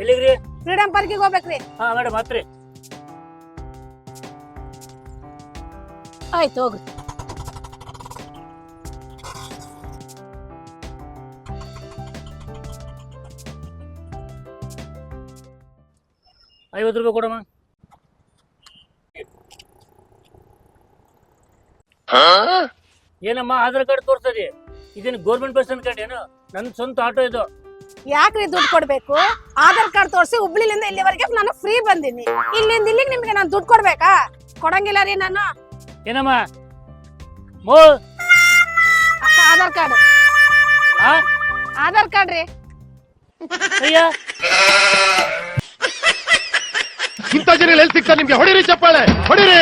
ಎಲ್ಲಿಗ್ರಿ? Freedom ಪಾರ್ಕಿಗೆ ಹೋಗ್ಬೇಕ್ರಿ. ಹಾ madam ಆತ್ರಿ. ಆಯ್ತು ಹೋಗ್ರಿ. ₹50 ಕೊಡಮ್ಮ. ಏನಮ್ಮ ಆಧಾರ್ ಕಾರ್ಡ್ ತೋರ್ಸದಿ? ಇದೇನು ಗೌರ್ಮೆಂಟ್ ಬಸ್ ಅನ್ಕೊಂಡೇನು? ನನ್ನ ಸ್ವಂತ ಆಟೋ ಇದು. ಯಾಕ್ರಿ ದುಡ್ಡು ಕೊಡ್ಬೇಕು? ಆಧಾರ್ ಕಾರ್ಡ್ ತೋರಿಸಿ ಹುಬ್ಳಿಲಿಂದ ಇಲ್ಲಿವರೆಗೆ ನಾನು ಫ್ರೀ ಬಂದಿನಿ. ಇಲ್ಲಿಂದ ಇಲ್ಲಿಗೆ ನಿಮ್ಗೆ ನಾನು ದುಡ್ಡು ಕೊಡ್ಬೇಕಾ? ಕೊಡಂಗಿಲ್ಲ ರೀ ನಾನು. ಏನಮ್ಮ ಮೋ ಅಕ್ಕ ಆಧಾರ್ ಕಾರ್ಡ್. ಆಧಾರ್ ಕಾರ್ಡ್ ರೀ. ಅಯ್ಯ ಇಂಥ ಜನ ಎಲ್ಲಿ ಸಿಗ್ತಾರೆ ನಿಮ್ಗೆ? ಹೊಡಿರಿ ಚಪ್ಪಾಳೆ, ಹೊಡಿರಿ.